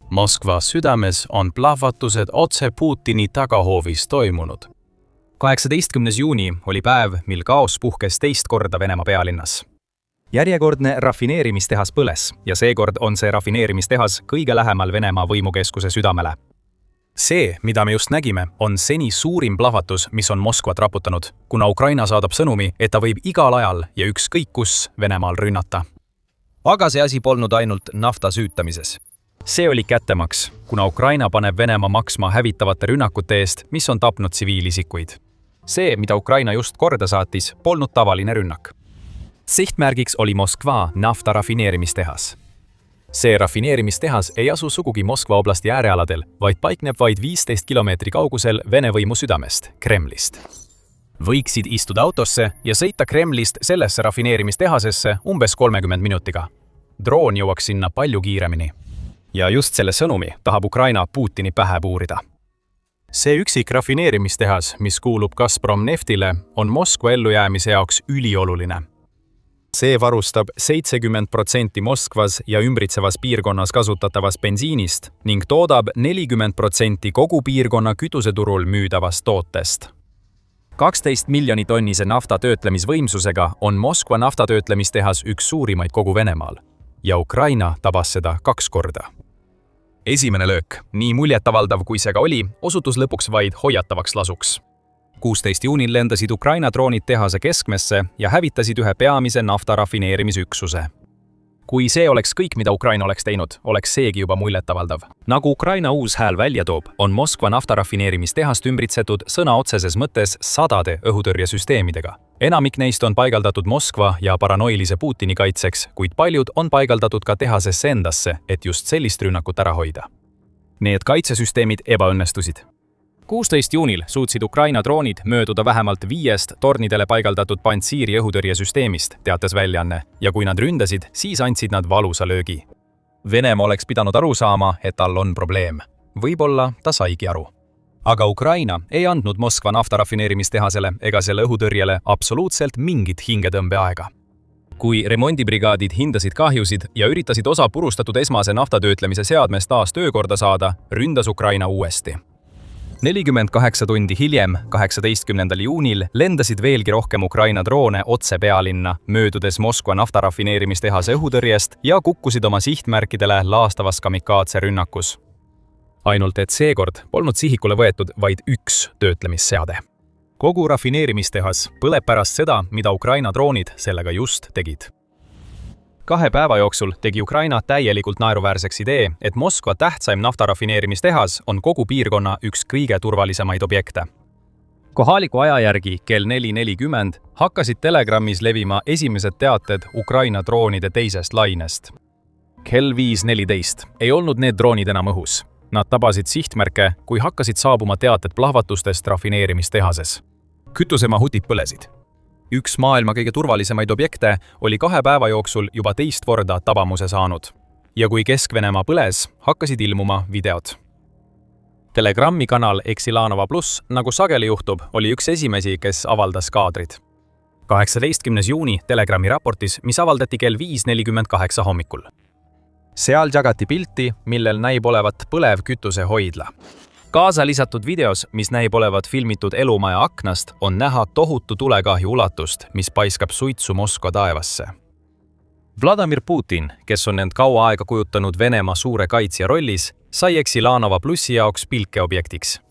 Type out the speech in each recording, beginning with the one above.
Moskva südames on plahvatused otse Putini tagahoovis toimunud. 18. juuni oli päev, mil kaos puhkes teist korda Venemaa pealinnas. Järjekordne rafineerimistehas põles ja seekord on see rafineerimistehas kõige lähemal Venemaa võimukeskuse südamele. See, mida me just nägime, on seni suurim plahvatus, mis on Moskvat raputanud, kuna Ukraina saadab sõnumi, et ta võib igal ajal ja ükskõik kus Venemaal rünnata. Aga see asi polnud ainult nafta süütamises. See oli kättemaks, kuna Ukraina paneb Venemaa maksma hävitavate rünnakute eest, mis on tapnud tsiviilisikuid. See, mida Ukraina just korda saatis, polnud tavaline rünnak. Sihtmärgiks oli Moskva nafta rafineerimistehas. See rafineerimistehas ei asu sugugi Moskva oblasti äärealadel, vaid paikneb vaid 15 kilomeetri kaugusel Vene võimu südamest, Kremlist. Võiksid istuda autosse ja sõita Kremlist sellesse rafineerimistehasesse umbes 30 minutiga. Droon jõuaks sinna palju kiiremini. Ja just selle sõnumi tahab Ukraina Putini pähe puurida. See üksik rafineerimistehas, mis kuulub Gazprom Neftile, on Moskva ellujäämise jaoks ülioluline. See varustab 70% Moskvas ja ümbritsevas piirkonnas kasutatavast bensiinist ning toodab 40% kogu piirkonna kütuseturul müüdavast tootest. 12 miljoni tonnise nafta töötlemisvõimsusega on Moskva naftatöötlemistehas üks suurimaid kogu Venemaal ja Ukraina tabas seda 2 korda. Esimene löök, nii muljetavaldav kui see ka oli, osutus lõpuks vaid hoiatavaks lasuks. 16. juunil lendasid Ukraina droonid tehase keskmesse ja hävitasid ühe peamise nafta rafineerimisüksuse. Kui see oleks kõik, mida Ukraina oleks teinud, oleks seegi juba muljetavaldav. Nagu Ukraina uus hääl välja toob, on Moskva nafta rafineerimistehast ümbritsetud sõna otseses mõttes sadade õhutõrjesüsteemidega. Enamik neist on paigaldatud Moskva ja paranoilise Putini kaitseks, kuid paljud on paigaldatud ka tehasesse endasse, et just sellist rünnakut ära hoida. Need kaitsesüsteemid ebaõnnestusid. 16. juunil suutsid Ukraina droonid mööduda vähemalt 5 tornidele paigaldatud Pantsiri õhutõrjesüsteemist, teatas väljaanne, ja kui nad ründasid, siis andsid nad valusa löögi. Venemaa oleks pidanud aru saama, et tal on probleem. Võib-olla ta saigi aru. Aga Ukraina ei andnud Moskva naftarafineerimistehasele ega selle õhutõrjele absoluutselt mingit hingetõmbeaega. Kui remondibrigaadid hindasid kahjusid ja üritasid osa purustatud esmase naftatöötlemise seadmest taas töökorda saada, ründas Ukraina uuesti. 48 tundi hiljem, 18. juunil, lendasid veelgi rohkem Ukraina droone otse pealinna, möödudes Moskva naftarafineerimistehase õhutõrjest ja kukkusid oma sihtmärkidele laastavas kamikaatse rünnakus. Ainult et seekord polnud sihikule võetud vaid üks töötlemisseade. Kogu rafineerimistehas põleb pärast seda, mida Ukraina droonid sellega just tegid. 2 päeva jooksul tegi Ukraina täielikult naeruväärseks idee, et Moskva tähtsaim naftarafineerimistehas on kogu piirkonna üks kõige turvalisemaid objekte. Kohaliku aja järgi kell 4:40 hakkasid Telegrammis levima esimesed teated Ukraina droonide teisest lainest. Kell 5:14 ei olnud need droonid enam õhus. Nad tabasid sihtmärke, kui hakkasid saabuma teated plahvatustest rafineerimistehases. Kütusemahutid põlesid. Üks maailma kõige turvalisemaid objekte oli 2 päeva jooksul juba teist korda tabamuse saanud. Ja kui Kesk-Venemaa põles, hakkasid ilmuma videod. Telegrammi kanal Exilanova Plus, nagu sageli juhtub, oli üks esimesi, kes avaldas kaadrid. 18. juuni Telegrammi raportis, mis avaldati kell 5:48 hommikul. Seal jagati pilti, millel näib olevat põlev kütusehoidla. Kaasa lisatud videos, mis näib olevat filmitud elumaja aknast, on näha tohutu tulekahju ulatust, mis paiskab suitsu Moskva taevasse. Vladimir Putin, kes on end kaua aega kujutanud Venemaa suure kaitsja rollis, sai Exilanova Plussi jaoks pilkeobjektiks.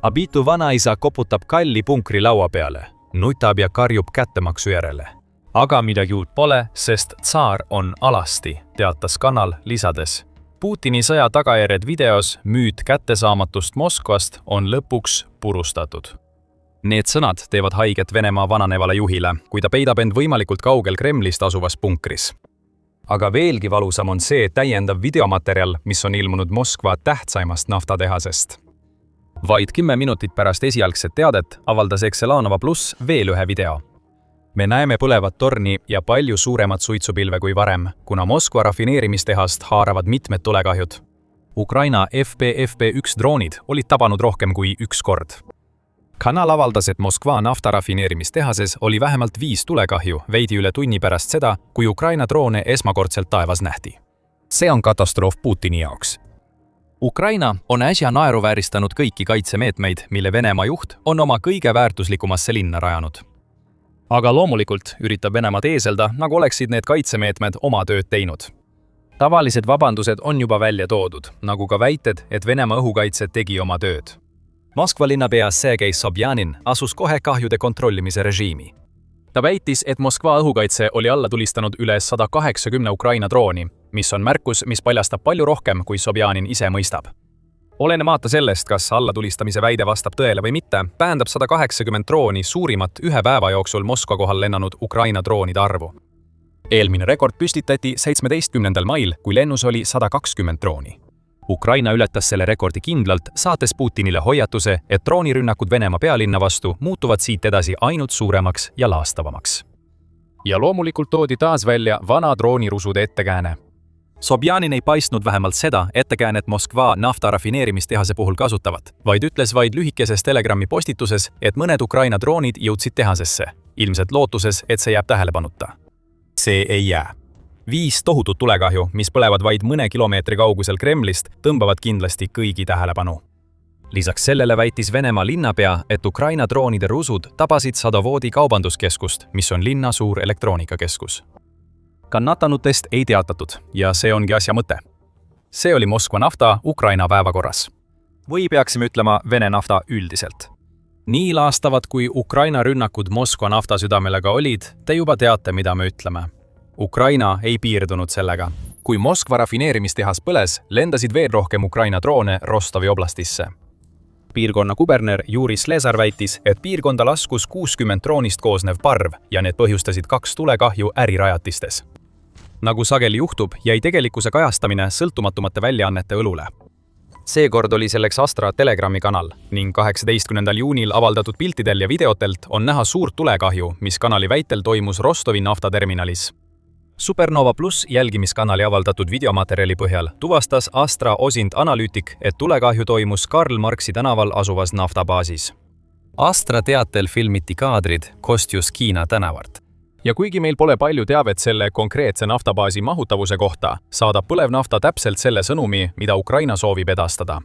Abitu vanaisa koputab kalli punkri laua peale, nutab ja karjub kättemaksu järele. Aga midagi uut pole, sest tsaar on alasti, teatas kanal lisades. Putini sõja tagajärjed videos müüt kättesaamatust Moskvast on lõpuks purustatud. Need sõnad teevad haiget Venemaa vananevale juhile, kui ta peidab end võimalikult kaugel Kremlist asuvas punkris. Aga veelgi valusam on see täiendav videomaterjal, mis on ilmunud Moskva tähtsaimast naftatehasest. Vaid 10 minutit pärast esialgset teadet avaldas Exilanova Plus veel ühe video. Me näeme põlevat torni ja palju suuremat suitsupilve kui varem, kuna Moskva rafineerimistehast haaravad mitmed tulekahjud. Ukraina FPV-1 droonid olid tabanud rohkem kui 1 kord. Kanal avaldas, et Moskva naftarafineerimistehases oli vähemalt 5 tulekahju veidi üle tunni pärast seda, kui Ukraina droone esmakordselt taevas nähti. See on katastroof Putini jaoks. Ukraina on äsja naeruvääristanud kõiki kaitsemeetmeid, mille Venemaa juht on oma kõige väärtuslikumasse linna rajanud. Aga loomulikult üritab Venemaa teeselda, nagu oleksid need kaitsemeetmed oma tööd teinud. Tavalised vabandused on juba välja toodud, nagu ka väited, et Venemaa õhukaitse tegi oma tööd. Moskva linnapea Sergei Sobjanin asus kohe kahjude kontrollimise režiimi. Ta väitis, et Moskva õhukaitse oli alla tulistanud üle 180 Ukraina drooni, mis on märkus, mis paljastab palju rohkem, kui Sobjanin ise mõistab. Olenemata sellest, kas allatulistamise väide vastab tõele või mitte, tähendab 180 drooni suurimat ühe päeva jooksul Moskva kohal lennanud Ukraina droonide arvu. Eelmine rekord püstitati 17. mail, kui lennus oli 120 drooni. Ukraina ületas selle rekordi kindlalt, saates Putinile hoiatuse, et droonirünnakud Venemaa pealinna vastu muutuvad siit edasi ainult suuremaks ja laastavamaks. Ja loomulikult toodi taas välja vana droonirusude ettekääne. Sobjanin ei paistnud vähemalt seda ettekäänet Moskva nafta rafineerimistehase puhul kasutavat, vaid ütles vaid lühikeses Telegrami postituses, et mõned Ukraina droonid jõudsid tehasesse, ilmselt lootuses, et see jääb tähelepanuta. See ei jää. 5 tohutut tulekahju, mis põlevad vaid mõne kilomeetri kaugusel Kremlist, tõmbavad kindlasti kõigi tähelepanu. Lisaks sellele väitis Venemaa linnapea, et Ukraina droonide rusud tabasid Sadovodi kaubanduskeskust, mis on linna suur elektroonikakeskus. Kannatanutest ei teatatud ja see ongi asja mõte. See oli Moskva nafta Ukraina päevakorras. Või peaksime ütlema Vene nafta üldiselt. Nii laastavad kui Ukraina rünnakud Moskva nafta südamele ka olid, te juba teate, mida me ütleme. Ukraina ei piirdunud sellega. Kui Moskva rafineerimistehas põles, lendasid veel rohkem Ukraina droone Rostovi oblastisse. Piirkonna kuberner Juri Slezar väitis, et piirkonda laskus 60 droonist koosnev parv ja need põhjustasid 2 tulekahju ärirajatistes. Nagu sageli juhtub, jäi tegelikkuse kajastamine sõltumatumate väljaannete õlule. Seekord oli selleks Astra Telegrami kanal ning 18. juunil avaldatud piltidel ja videotelt on näha suurt tulekahju, mis kanali väitel toimus Rostovi naftaterminalis. Supernova Plus jälgimiskanali avaldatud videomaterjali põhjal tuvastas Astra Osint analüütik, et tulekahju toimus Karl Marxi tänaval asuvas naftabaasis. Astra teatel filmiti kaadrid Kostjuskiina tänavalt. Ja kuigi meil pole palju teavet selle konkreetse naftabaasi mahutavuse kohta, saadab põlev nafta täpselt selle sõnumi, mida Ukraina soovib edastada.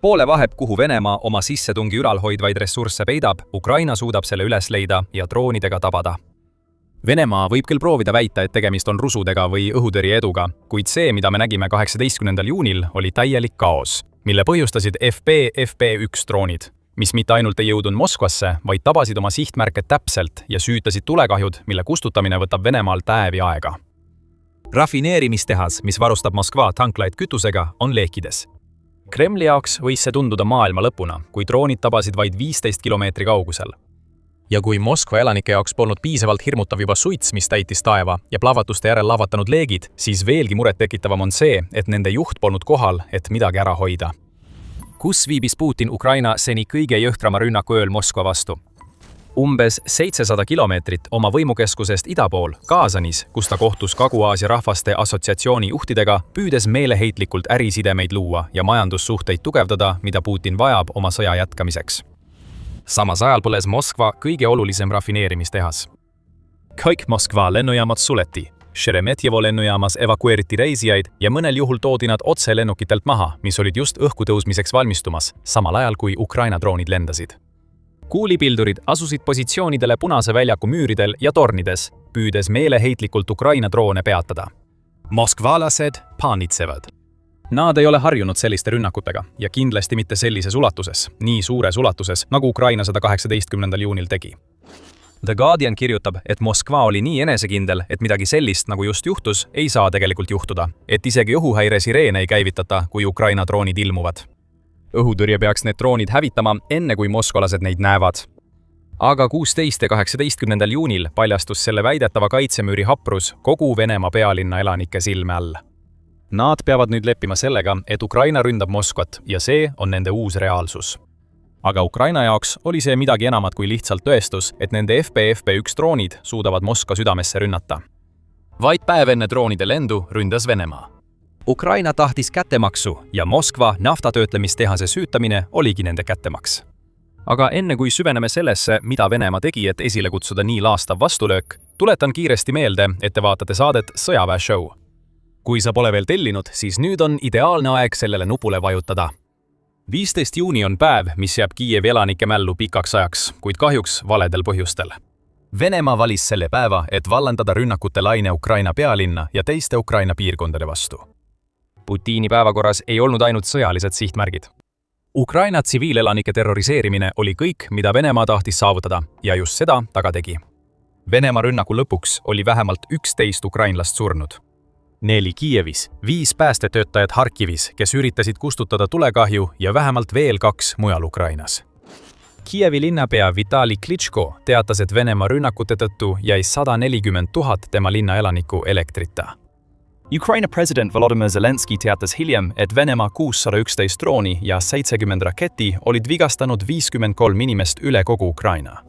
Poole vaheb, kuhu Venemaa oma sissetungi ülalhoidvaid ressursse peidab, Ukraina suudab selle üles leida ja droonidega tabada. Venemaa võib küll proovida väita, et tegemist on rusudega või õhutõrje eduga, kuid see, mida me nägime 18. juunil, oli täielik kaos, mille põhjustasid FP-1 droonid, mis mitte ainult ei jõudnud Moskvasse, vaid tabasid oma sihtmärke täpselt ja süütasid tulekahjud, mille kustutamine võtab Venemaal päevi aega. Rafineerimistehas, mis varustab Moskva tanklaid kütusega, on leekides. Kremli jaoks võis see tunduda maailma lõpuna, kui droonid tabasid vaid 15 kilomeetri kaugusel. Ja kui Moskva elanike jaoks polnud piisavalt hirmutav juba suits, mis täitis taeva ja plahvatuste järel lahvatanud leegid, siis veelgi murettekitavam on see, et nende juht polnud kohal, et midagi ära hoida. Kus viibis Putin Ukraina seni kõige jõhtrama rünnaku ööl Moskva vastu? Umbes 700 kilomeetrit oma võimukeskusest ida pool, Kazanis, kus ta kohtus Kagu-Aasia rahvaste assotsiatsiooni juhtidega, püüdes meeleheitlikult ärisidemeid luua ja majandussuhteid tugevdada, mida Putin vajab oma sõja jätkamiseks. Samas ajal põles Moskva kõige olulisem rafineerimistehas. Kõik Moskva lennujaamad suleti, Šeremetjevo lennujaamas evakueeriti reisijaid ja mõnel juhul toodi nad otse lennukitelt maha, mis olid just õhku tõusmiseks valmistumas, samal ajal kui Ukraina droonid lendasid. Kuulipildurid asusid positsioonidele Punase väljaku müüridel ja tornides, püüdes meeleheitlikult Ukraina droone peatada. Moskvalased paanitsevad. Nad ei ole harjunud selliste rünnakutega ja kindlasti mitte sellises ulatuses, nii suures ulatuses, nagu Ukraina 118. juunil tegi. The Guardian kirjutab, et Moskva oli nii enesekindel, et midagi sellist, nagu just juhtus, ei saa tegelikult juhtuda, et isegi õhuhäire sireene ei käivitata, kui Ukraina droonid ilmuvad. Õhutõrje peaks need droonid hävitama, enne kui moskvalased neid näevad. Aga 16. ja 18. juunil paljastus selle väidetava kaitsemüüri haprus kogu Venemaa pealinna elanike silme all. Nad peavad nüüd leppima sellega, et Ukraina ründab Moskvat ja see on nende uus reaalsus. Aga Ukraina jaoks oli see midagi enamat kui lihtsalt tõestus, et nende FP-1 droonid suudavad Moskva südamesse rünnata. Vaid päev enne droonide lendu ründas Venemaa. Ukraina tahtis kättemaksu ja Moskva naftatöötlemistehase süütamine oligi nende kättemaks. Aga enne kui süveneme sellesse, mida Venemaa tegi, et esile kutsuda nii laastav vastulöök, tuletan kiiresti meelde, et te vaatate saadet Sõjaväeshow. Kui sa pole veel tellinud, siis nüüd on ideaalne aeg sellele nupule vajutada. 15 juuni on päev, mis jääb Kiievi elanike mällu pikaks ajaks, kuid kahjuks valedel põhjustel. Venemaa valis selle päeva, et vallandada rünnakute laine Ukraina pealinna ja teiste Ukraina piirkondade vastu. Putini päevakorras ei olnud ainult sõjalised sihtmärgid. Ukraina tsiviilelanike terroriseerimine oli kõik, mida Venemaa tahtis saavutada, ja just seda ta ka tegi. Venemaa rünnaku lõpuks oli vähemalt 11 ukrainlast surnud. 4 Kiievis, 5 päästetöötajat Harkivis, kes üritasid kustutada tulekahju ja vähemalt veel 2 mujal Ukrainas. Kiievi linnapea Vitali Klitschko teatas, et Venemaa rünnakute tõttu jäi 140 000 tema linna elanikku elektrita. Ukraina president Volodymyr Zelenski teatas hiljem, et Venemaa 611 drooni ja 70 raketti olid vigastanud 53 inimest üle kogu Ukraina.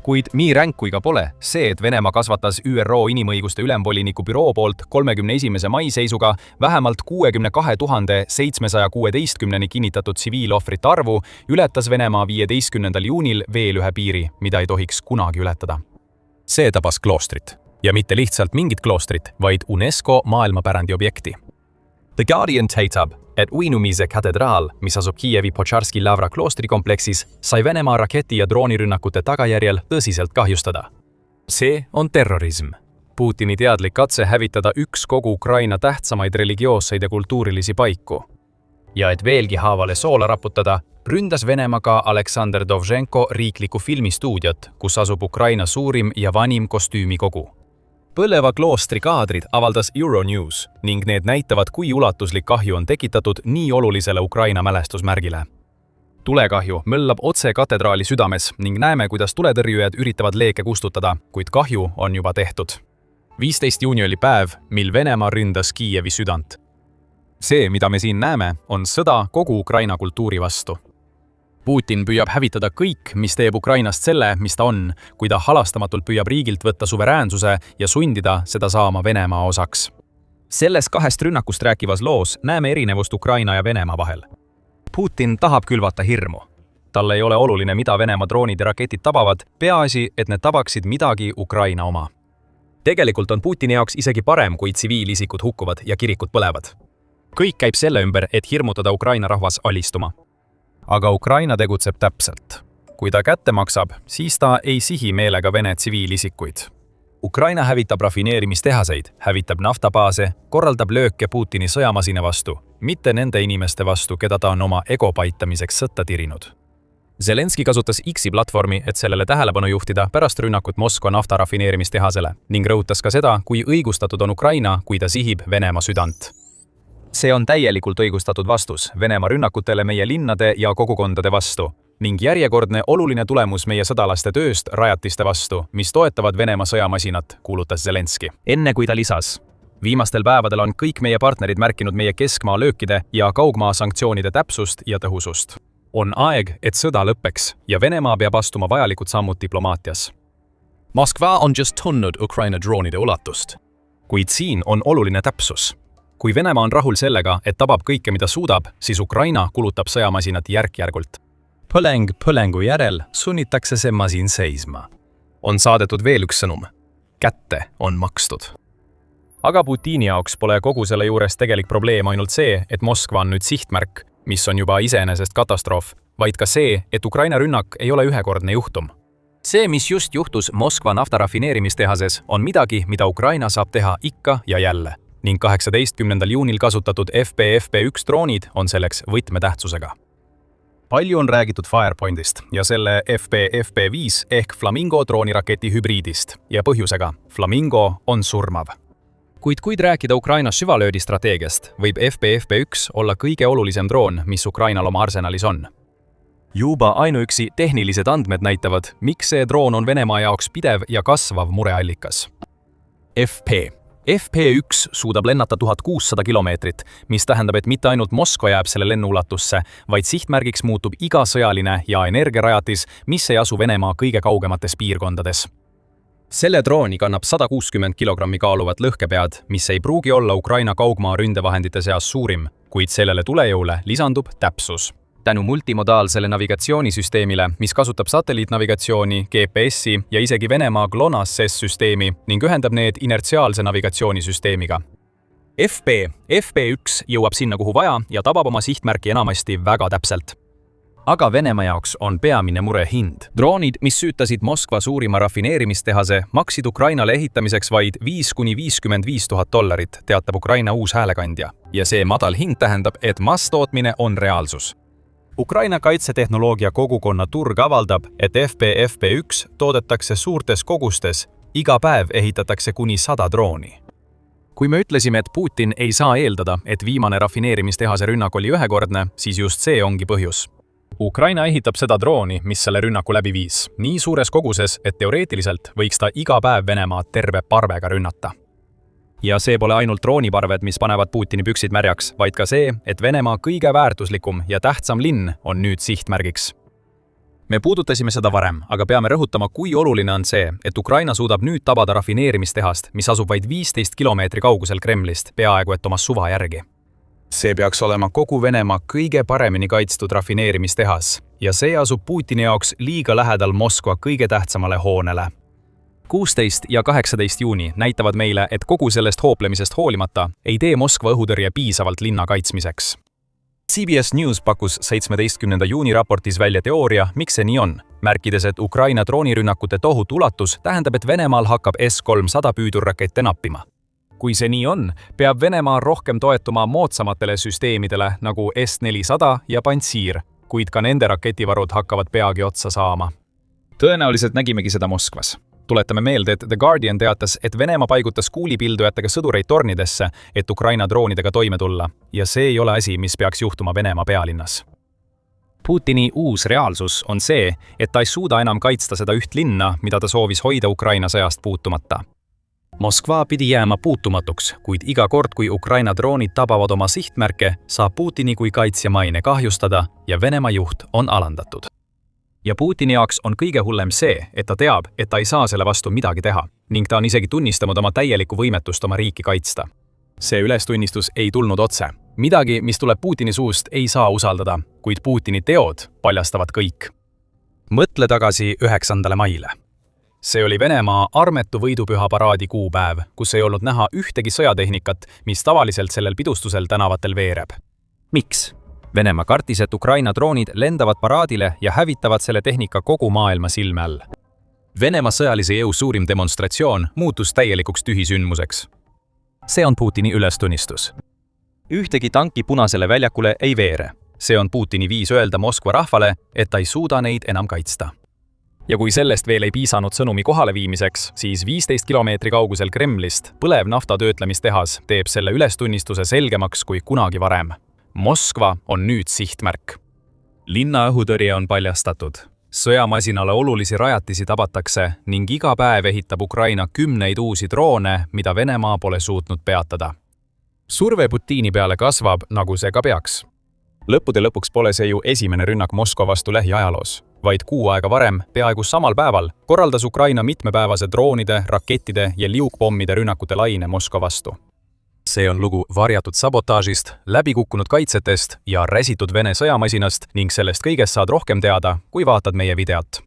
Kuid nii ränk kui ka pole, see, et Venemaa kasvatas ÜRO inimõiguste ülemvoliniku büroo poolt 31. mai seisuga vähemalt 62 716 kinnitatud tsiviilohvrite arvu, ületas Venemaa 15. juunil veel ühe piiri, mida ei tohiks kunagi ületada. See tabas kloostrit. Ja mitte lihtsalt mingit kloostrit, vaid UNESCO maailmapärandi objekti. The Guardian teatab, et Uinumise katedraal, mis asub Kiievi Počarski Lavra kloostrikompleksis, sai Venemaa raketi- ja droonirünnakute tagajärjel tõsiselt kahjustada. See on terrorism. Putini teadlik katse hävitada üks kogu Ukraina tähtsamaid religioosseid ja kultuurilisi paiku. Ja et veelgi haavale soola raputada, ründas Venemaa ka Aleksander Dovženko riiklikku filmistuudiot, kus asub Ukraina suurim ja vanim kostüümikogu. Põleva kloostri kaadrid avaldas Euronews ning need näitavad, kui ulatuslik kahju on tekitatud nii olulisele Ukraina mälestusmärgile. Tulekahju möllab otse katedraali südames ning näeme, kuidas tuletõrjujad üritavad leeke kustutada, kuid kahju on juba tehtud. 15 juuni oli päev, mil Venemaa ründas Kiievi südant. See, mida me siin näeme, on sõda kogu Ukraina kultuuri vastu. Putin püüab hävitada kõik, mis teeb Ukrainast selle, mis ta on, kui ta halastamatult püüab riigilt võtta suveräänsuse ja sundida seda saama Venemaa osaks. Selles 2 rünnakust rääkivas loos näeme erinevust Ukraina ja Venemaa vahel. Putin tahab külvata hirmu. Talle ei ole oluline, mida Venemaa droonid ja raketid tabavad, peaasi, et need tabaksid midagi Ukraina oma. Tegelikult on Putini jaoks isegi parem, kui tsiviilisikud hukkuvad ja kirikud põlevad. Kõik käib selle ümber, et hirmutada Ukraina rahvas alistuma. Aga Ukraina tegutseb täpselt. Kui ta kätte maksab, siis ta ei sihi meelega Vene tsiviilisikuid. Ukraina hävitab rafineerimistehaseid, hävitab naftabaase, korraldab lööke Putini sõjamasina vastu, mitte nende inimeste vastu, keda ta on oma ego paitamiseks sõtta tirinud. Zelenski kasutas X-i platvormi, et sellele tähelepanu juhtida pärast rünnakut Moskva naftarafineerimistehasele ning rõhutas ka seda, kui õigustatud on Ukraina, kui ta sihib Venemaa südant. See on täielikult õigustatud vastus Venemaa rünnakutele meie linnade ja kogukondade vastu ning järjekordne oluline tulemus meie sõdalaste tööst rajatiste vastu, mis toetavad Venemaa sõjamasinat, kuulutas Zelenski. Enne kui ta lisas, viimastel päevadel on kõik meie partnerid märkinud meie keskmaa löökide ja kaugmaa sanktsioonide täpsust ja tõhusust. On aeg, et sõda lõppeks ja Venemaa peab astuma vajalikud sammud diplomaatias. Moskva on just tundnud Ukraina droonide ulatust. Kuid siin on oluline täpsus. Kui Venemaa on rahul sellega, et tabab kõike, mida suudab, siis Ukraina kulutab sõjamasinat järk-järgult. Põleng põlengu järel sunnitakse see masin seisma. On saadetud veel üks sõnum. Kätte on makstud. Aga Putini jaoks pole kogu selle juures tegelik probleem ainult see, et Moskva on nüüd sihtmärk, mis on juba iseenesest katastroof, vaid ka see, et Ukraina rünnak ei ole ühekordne juhtum. See, mis just juhtus Moskva naftarafineerimistehases, on midagi, mida Ukraina saab teha ikka ja jälle. Ning 18. juunil kasutatud FPV-1 droonid on selleks võtmetähtsusega. Palju on räägitud Firepointist ja selle FPV-5 ehk Flamingo drooniraketi hübriidist ja põhjusega Flamingo on surmav. Kuid rääkida Ukraina süvalöödistrateegiast, võib FPV-1 olla kõige olulisem droon, mis Ukrainal oma arsenalis on. Juba ainuüksi tehnilised andmed näitavad, miks see droon on Venemaa jaoks pidev ja kasvav mureallikas. FP1 suudab lennata 1600 kilomeetrit, mis tähendab, et mitte ainult Moskva jääb selle lennuulatusse, vaid sihtmärgiks muutub iga sõjaline ja energiarajatis, mis ei asu Venemaa kõige kaugemates piirkondades. Selle drooni kannab 160 kilogrammi kaaluvat lõhkepead, mis ei pruugi olla Ukraina kaugmaa ründevahendite seas suurim, kuid sellele tulejõule lisandub täpsus. Tänu multimodaalsele navigatsioonisüsteemile, mis kasutab satelliitnavigatsiooni, GPS-i ja isegi Venemaa GLONASS-süsteemi ning ühendab need inertsiaalse navigatsioonisüsteemiga. FP1 jõuab sinna, kuhu vaja ja tabab oma sihtmärki enamasti väga täpselt. Aga Venemaa jaoks on peamine mure hind. Droonid, mis süütasid Moskva suurima rafineerimistehase, maksid Ukrainale ehitamiseks vaid $5,000–55,000, teatab Ukraina uus häälekandja. Ja see madal hind tähendab, et masstootmine on reaalsus. Ukraina kaitsetehnoloogia kogukonna turg avaldab, et FP1 toodetakse suurtes kogustes, iga päev ehitatakse kuni 100 drooni. Kui me ütlesime, et Putin ei saa eeldada, et viimane rafineerimistehase rünnak oli ühekordne, siis just see ongi põhjus. Ukraina ehitab seda drooni, mis selle rünnaku läbi viis, nii suures koguses, et teoreetiliselt võiks ta iga päev Venemaad terve parvega rünnata. Ja see pole ainult drooniparved, mis panevad Putini püksid märjaks, vaid ka see, et Venemaa kõige väärtuslikum ja tähtsam linn on nüüd sihtmärgiks. Me puudutasime seda varem, aga peame rõhutama, kui oluline on see, et Ukraina suudab nüüd tabada rafineerimistehast, mis asub vaid 15 kilomeetri kaugusel Kremlist, peaaegu et oma suva järgi. See peaks olema kogu Venemaa kõige paremini kaitstud rafineerimistehas ja see asub Putini jaoks liiga lähedal Moskva kõige tähtsamale hoonele. 16 ja 18 juuni näitavad meile, et kogu sellest hooplemisest hoolimata ei tee Moskva õhutõrje piisavalt linna kaitsmiseks. CBS News pakkus 17. juuni raportis välja teooria, miks see nii on, märkides, et Ukraina droonirünnakute tohutu ulatus tähendab, et Venemaal hakkab S-300 püüdurrakette nappima. Kui see nii on, peab Venemaa rohkem toetuma moodsamatele süsteemidele nagu S-400 ja Pantsir, kuid ka nende raketivarud hakkavad peagi otsa saama. Tõenäoliselt nägimegi seda Moskvas. Tuletame meelde, et The Guardian teatas, et Venemaa paigutas kuulipildujatega sõdureid tornidesse, et Ukraina droonidega toime tulla, ja see ei ole asi, mis peaks juhtuma Venemaa pealinnas. Putini uus reaalsus on see, et ta ei suuda enam kaitsta seda üht linna, mida ta soovis hoida Ukraina sõjast puutumata. Moskva pidi jääma puutumatuks, kuid iga kord, kui Ukraina droonid tabavad oma sihtmärke, saab Putini kui kaitsja maine kahjustada ja Venemaa juht on alandatud. Ja Putini jaoks on kõige hullem see, et ta teab, et ta ei saa selle vastu midagi teha, ning ta on isegi tunnistanud oma täielikku võimetust oma riiki kaitsta. See ülestunnistus ei tulnud otse. Midagi, mis tuleb Putini suust, ei saa usaldada, kuid Putini teod paljastavad kõik. Mõtle tagasi 9. maile. See oli Venemaa armetu võidupüha paraadi kuupäev, kus ei olnud näha ühtegi sõjatehnikat, mis tavaliselt sellel pidustusel tänavatel veereb. Miks? Venemaa kartis, et Ukraina droonid lendavad paraadile ja hävitavad selle tehnika kogu maailma silme all. Venemaa sõjalise jõu suurim demonstratsioon muutus täielikuks tühisündmuseks. See on Putini ülestunnistus. Ühtegi tanki Punasele väljakule ei veere. See on Putini viis öelda Moskva rahvale, et ta ei suuda neid enam kaitsta. Ja kui sellest veel ei piisanud sõnumi kohaleviimiseks, siis 15 kilomeetri kaugusel Kremlist põlev naftatöötlemistehas teeb selle ülestunnistuse selgemaks kui kunagi varem. Moskva on nüüd sihtmärk. Linna õhutõrje on paljastatud. Sõjamasinale olulisi rajatisi tabatakse ning iga päev ehitab Ukraina 10 uusi droone, mida Venemaa pole suutnud peatada. Surve Putini peale kasvab, nagu see ka peaks. Lõppude lõpuks pole see ju esimene rünnak Moskva vastu lähiajaloos, vaid kuu aega varem, peaaegu samal päeval, korraldas Ukraina mitmepäevase droonide, rakettide ja liukpommide rünnakute laine Moskva vastu. See on lugu varjatud sabotaažist, läbikukkunud kaitsetest ja räsitud Vene sõjamasinast ning sellest kõigest saad rohkem teada, kui vaatad meie videot.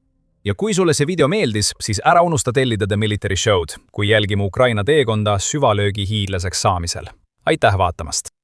Ja kui sulle see video meeldis, siis ära unusta tellida The Military Show'd, kui jälgime Ukraina teekonda süvalöögi hiidlaseks saamisel. Aitäh vaatamast!